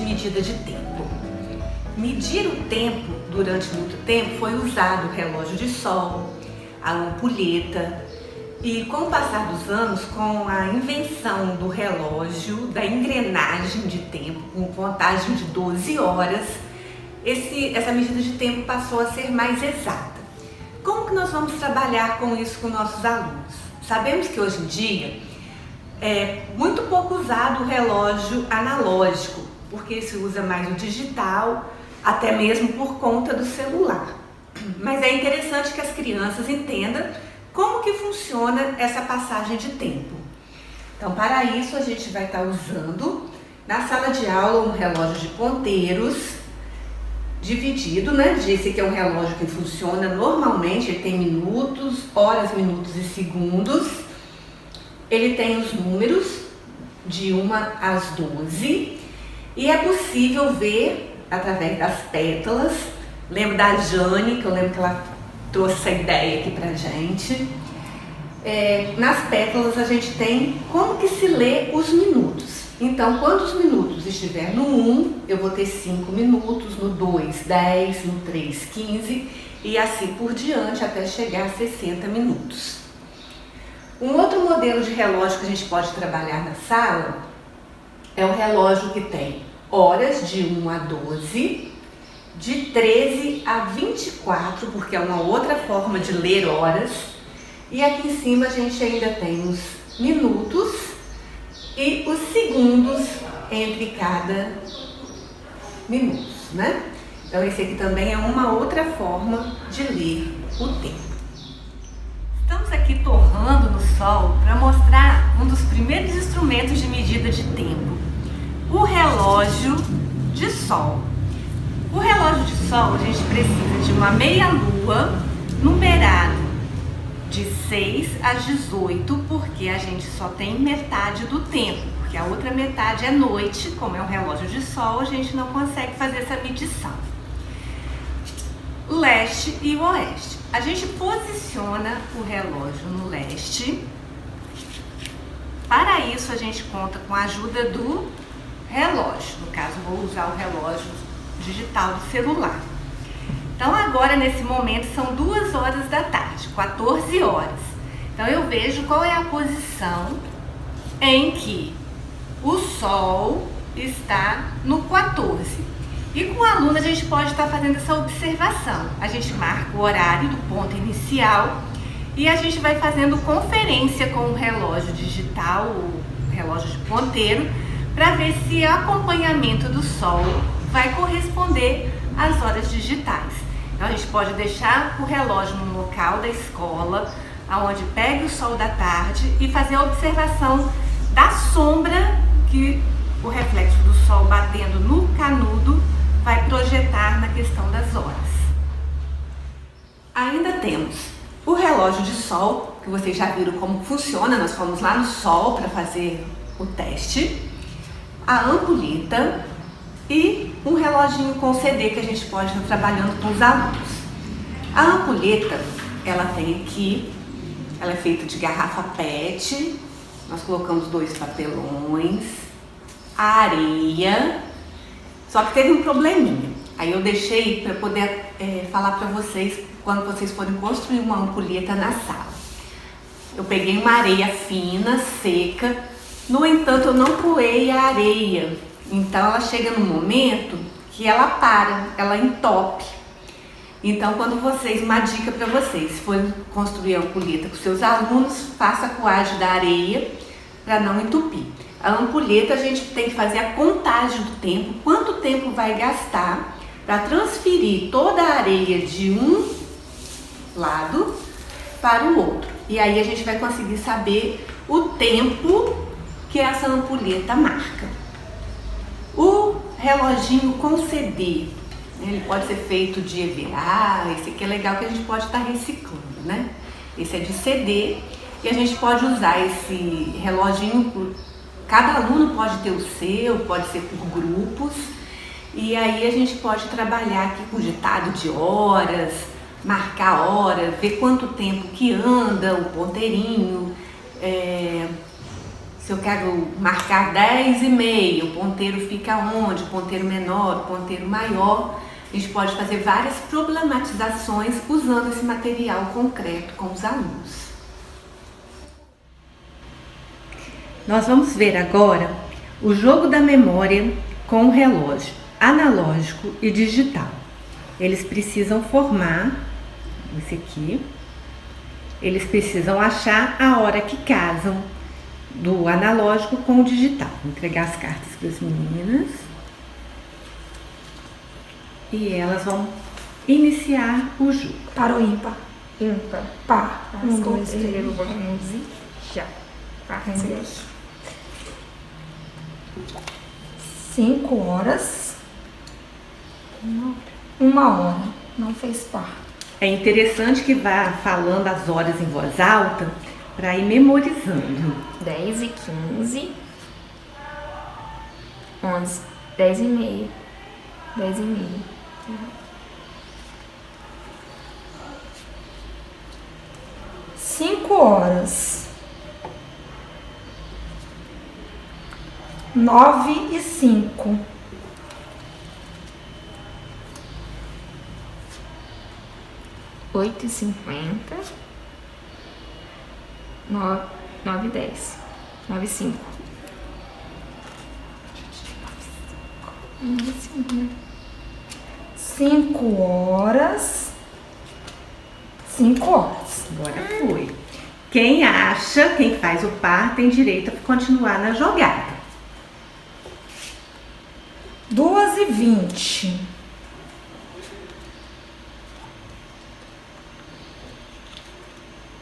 medida de tempo. Medir o tempo durante muito tempo foi usado o relógio de sol, a ampulheta e com o passar dos anos, com a invenção do relógio, da engrenagem de tempo, com contagem de 12 horas, essa medida de tempo passou a ser mais exata. Como que nós vamos trabalhar com isso com nossos alunos? Sabemos que hoje em dia é muito pouco usado o relógio analógico, porque se usa mais o digital, até mesmo por conta do celular. Mas é interessante que as crianças entendam como que funciona essa passagem de tempo. Então, para isso, a gente vai estar usando na sala de aula um relógio de ponteiros, dividido, né? Esse aqui é um relógio que funciona normalmente, ele tem minutos, horas, minutos e segundos. Ele tem os números de 1 às 12 e é possível ver através das pétalas. Lembro da Jane, que eu lembro que ela trouxe essa ideia aqui pra gente. Nas pétalas a gente tem como que se lê os minutos. Então, quando os minutos estiver no 1, eu vou ter 5 minutos, no 2, 10, no 3, 15 e assim por diante até chegar a 60 minutos. Um outro modelo de relógio que a gente pode trabalhar na sala é o relógio que tem horas de 1 a 12, de 13 a 24, porque é uma outra forma de ler horas. E aqui em cima a gente ainda tem os minutos e os segundos entre cada minuto, né? Então esse aqui também é uma outra forma de ler o tempo. Estamos aqui torrando no sol para mostrar um dos primeiros instrumentos de medida de tempo, o relógio de sol. O relógio de sol a gente precisa de uma meia-lua numerado de 6 às 18, porque a gente só tem metade do tempo, porque a outra metade é noite, como é um relógio de sol, a gente não consegue fazer essa medição. O leste e o oeste. A gente posiciona o relógio no leste. Para isso a gente conta com a ajuda do relógio, no caso vou usar o relógio digital do celular. Então agora nesse momento são 2 horas da tarde, 14 horas. Então eu vejo qual é a posição em que o sol está no 14. E com o aluno a gente pode estar fazendo essa observação. A gente marca o horário do ponto inicial e a gente vai fazendo conferência com o relógio digital, o relógio de ponteiro, para ver se o acompanhamento do sol vai corresponder às horas digitais. Então a gente pode deixar o relógio no local da escola, onde pega o sol da tarde e fazer a observação da sombra que o reflexo do sol batendo no canudo vai projetar na questão das horas. Ainda temos o relógio de sol, que vocês já viram como funciona, nós fomos lá no sol para fazer o teste, a ampulheta e um reloginho com CD que a gente pode estar trabalhando com os alunos. A ampulheta, ela tem aqui, ela é feita de garrafa PET, nós colocamos 2 papelões, a areia, só que teve um probleminha. Aí eu deixei para poder falar para vocês quando vocês forem construir uma ampulheta na sala. Eu peguei uma areia fina, seca, no entanto eu não coei a areia. Então ela chega num momento que ela para, ela entope. Então uma dica para vocês, se for construir a ampulheta com seus alunos, faça a coagem da areia para não entupir. A ampulheta a gente tem que fazer a contagem do tempo, quanto tempo vai gastar para transferir toda a areia de um lado para o outro. E aí a gente vai conseguir saber o tempo que essa ampulheta marca. O reloginho com CD, ele pode ser feito de EVA, esse aqui é legal que a gente pode estar reciclando, né? Esse é de CD e a gente pode usar esse reloginho, cada aluno pode ter o seu, pode ser por grupos, e aí a gente pode trabalhar aqui com ditado de horas, marcar a hora, ver quanto tempo que anda o ponteirinho, se eu quero marcar 10h30, o ponteiro fica onde? O ponteiro menor, o ponteiro maior. A gente pode fazer várias problematizações usando esse material concreto com os alunos. Nós vamos ver agora o jogo da memória com o relógio analógico e digital. Eles precisam formar, esse aqui, eles precisam achar a hora que casam do analógico com o digital. Vou entregar as cartas para as meninas. E elas vão iniciar o jogo. Par ou ímpar? Ímpar. Par. Um, dois, Escolher três. o vamos e já. Partiu. 5 horas. 1 hora. Não fez par. É interessante que vá falando as horas em voz alta para ir memorizando. 10h15. 11. 10h30. 10h30. 5 horas. 9h05. 8h50. 9h10. 9h05. 9h05, né? 5 horas. 5 horas. Agora foi. Quem acha, quem faz o par, tem direito a continuar na jogada. 2h20.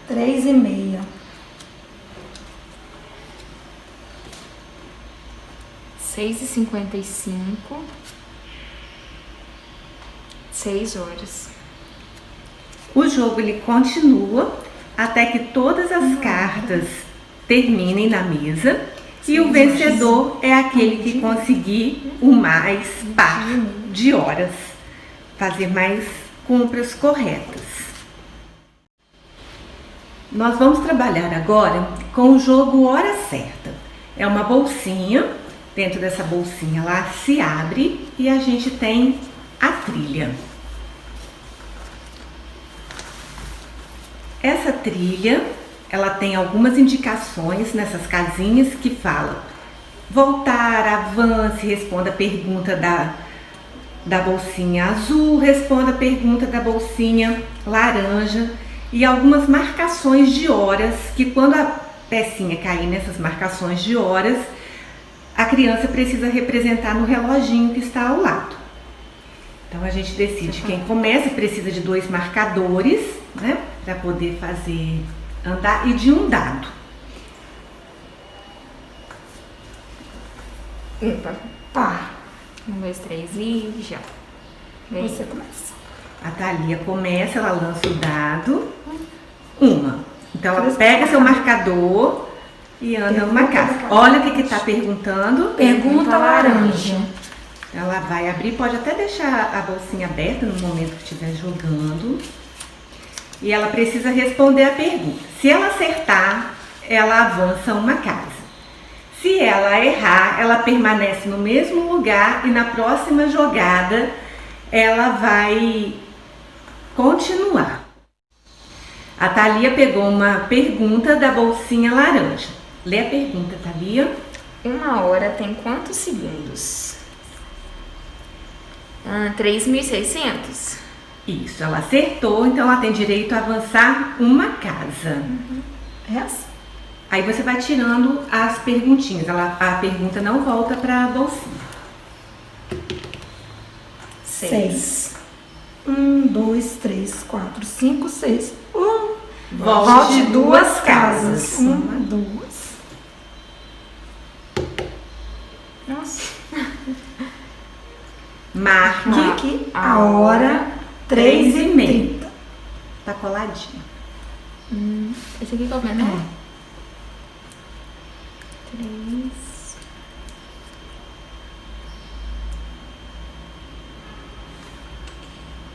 3h30. 6h55. 6 horas. O jogo ele continua até que todas as cartas terminem na mesa e o vencedor é aquele que conseguir o mais par de horas, fazer mais compras corretas. Nós vamos trabalhar agora com o jogo Hora Certa. É uma bolsinha, dentro dessa bolsinha lá se abre e a gente tem a trilha. Essa trilha, ela tem algumas indicações nessas casinhas que falam voltar, avance, responda a pergunta da bolsinha azul, responda a pergunta da bolsinha laranja e algumas marcações de horas que quando a pecinha cair nessas marcações de horas, a criança precisa representar no reloginho que está ao lado. Então a gente decide quem começa, precisa de 2 marcadores, né, para poder fazer andar e de um dado. Ímpar. Par. 1, 2, 3 e já. Vem. Você começa. A Thalia começa, ela lança o dado. Uma. Então ela pega seu marcador e anda uma casa. Olha o que está perguntando. Pergunta laranja. Ela vai abrir, pode até deixar a bolsinha aberta no momento que estiver jogando. E ela precisa responder a pergunta. Se ela acertar, ela avança uma casa. Se ela errar, ela permanece no mesmo lugar e na próxima jogada ela vai continuar. A Thalia pegou uma pergunta da bolsinha laranja. Lê a pergunta, Thalia. 1 hora tem quantos segundos? 3.600. Isso, ela acertou, então ela tem direito a avançar uma casa. Essa? Aí você vai tirando as perguntinhas. A pergunta não volta para a bolsinha. 6. 1, 2, 3, 4, 5, 6. Volte 2 casas. 1, 2. Nossa. Marque A hora 3h30. Tá coladinho. Esse aqui que eu vendo, né? 3.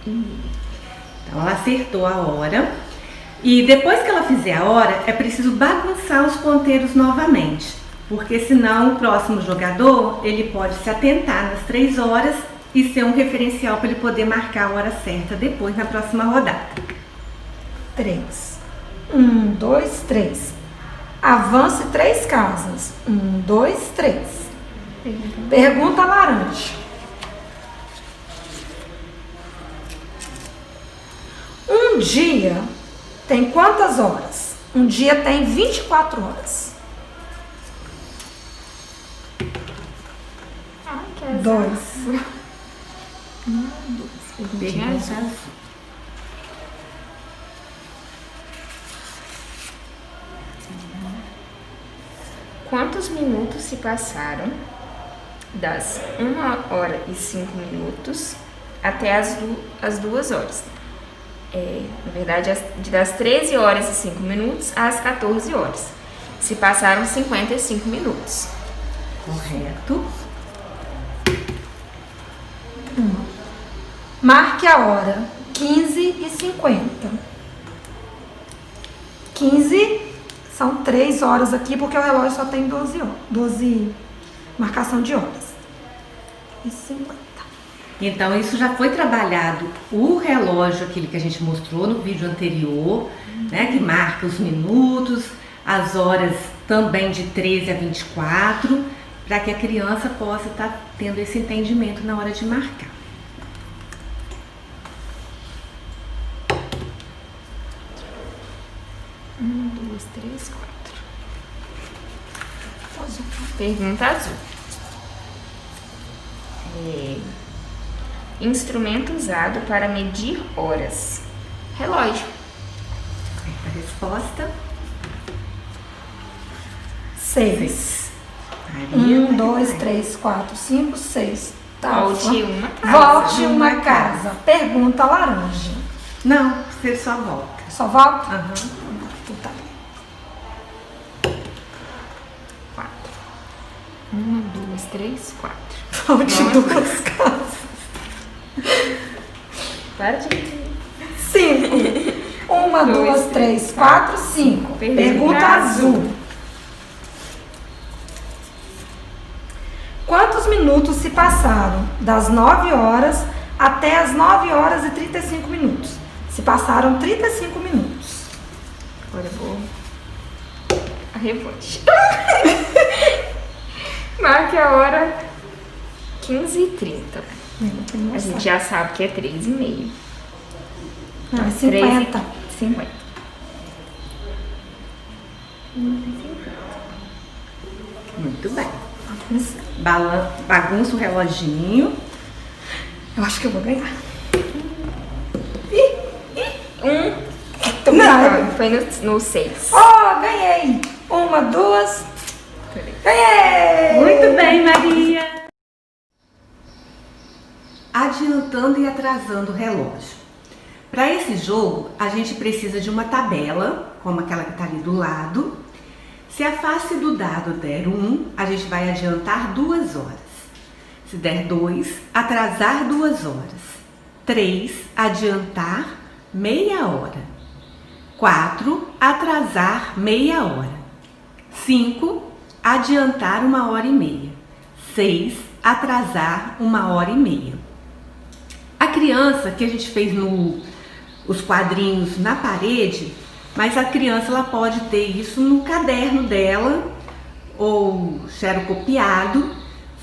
Então ela acertou a hora. E depois que ela fizer a hora, é preciso bagunçar os ponteiros novamente. porque senão o próximo jogador ele pode se atentar nas 3 horas e ser um referencial para ele poder marcar a hora certa depois na próxima rodada. 3. 1, 2, 3. Avance 3 casas. 1, 2, 3. Pergunta laranja. Um dia tem quantas horas? Um dia tem 24 horas. Ai, que azar. 2. Pergunta azul. Quantos minutos se passaram das 1 hora e 5 minutos até as 2 horas? Na verdade, das 13 horas e 5 minutos às 14 horas. Se passaram 55 minutos. Correto. Marque a hora. 15h50. 15 são 3 horas aqui, porque o relógio só tem 12 marcação de horas. E 50. Então isso já foi trabalhado, o relógio, aquele que a gente mostrou no vídeo anterior, né, que marca os minutos, as horas também de 13 a 24, para que a criança possa estar tendo esse entendimento na hora de marcar. Um, 2, 3, 4. Pergunta azul. Instrumento usado para medir horas. Relógio. A resposta? 6. 1, 2, 3, 4, 5, 6. Volte uma casa. Volte uma casa. Pergunta laranja. Não, você só volta. Só volta? Aham. Tá. 4. 1, 2, 3, 4. Volte 2 casas. Para de repetir. 5. 1, 2, 3, 4, 5. Pergunta azul. Quantos minutos se passaram das 9 horas até as 9 horas e 35 minutos? Se passaram 35 minutos. Agora eu vou a revanche. Marque a hora 15h30. A gente já sabe que é 3h30. Não, é 50. 50. Muito bem. Bagunça o reloginho. Eu acho que eu vou ganhar. Tô brincando, foi no 6. Oh, ganhei! 1, 2. Ganhei! Muito bem, Maria. Adiantando e atrasando o relógio. Para esse jogo, a gente precisa de uma tabela, como aquela que está ali do lado. Se a face do dado der 1, a gente vai adiantar 2 horas. Se der 2, atrasar 2 horas. 3, adiantar meia hora. 4, atrasar meia hora. 5, adiantar 1h30. 6, atrasar 1h30. A criança que a gente fez os quadrinhos na parede, mas a criança ela pode ter isso no caderno dela ou xerocopiado.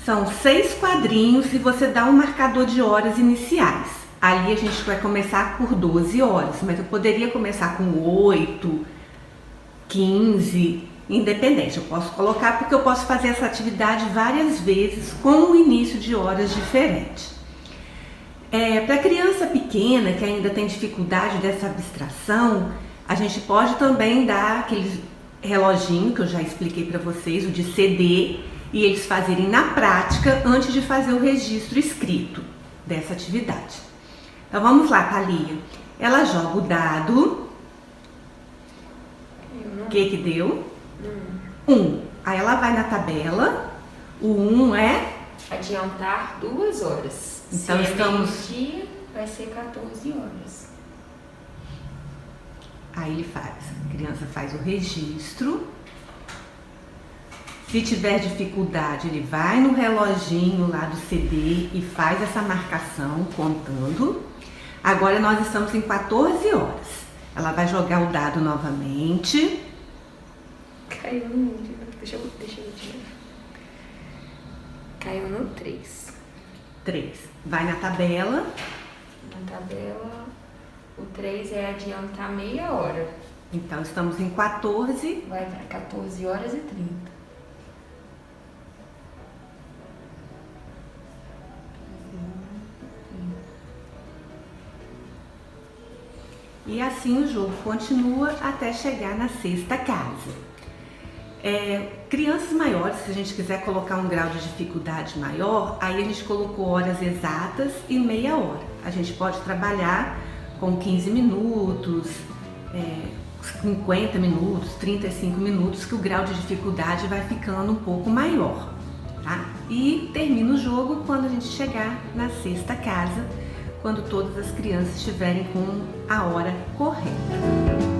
São 6 quadrinhos e você dá um marcador de horas iniciais. Ali a gente vai começar por 12 horas, mas eu poderia começar com 8, 15, independente. Eu posso colocar porque eu posso fazer essa atividade várias vezes com um início de horas diferente. Para criança pequena que ainda tem dificuldade dessa abstração, a gente pode também dar aquele reloginho que eu já expliquei para vocês, o de CD, e eles fazerem na prática antes de fazer o registro escrito dessa atividade. Então vamos lá, Thalia. Ela joga o dado. O que deu? 1. Aí ela vai na tabela. O 1 é? Adiantar 2 horas. Então se estamos... dia, vai ser 14 horas. Aí ele faz. A criança faz o registro. Se tiver dificuldade, ele vai no reloginho lá do CD e faz essa marcação contando. Agora nós estamos em 14 horas. Ela vai jogar o dado novamente. Caiu no... Deixa eu tirar. Caiu no 3. 3. Vai na tabela. Na tabela, o 3 é adiantar meia hora. Então estamos em 14. Vai para 14 horas e 30. E assim o jogo continua até chegar na sexta casa. Crianças maiores, se a gente quiser colocar um grau de dificuldade maior, aí a gente colocou horas exatas e meia hora. A gente pode trabalhar com 15 minutos, 50 minutos, 35 minutos, que o grau de dificuldade vai ficando um pouco maior, tá? E termina o jogo quando a gente chegar na sexta casa, quando todas as crianças estiverem com a hora correta.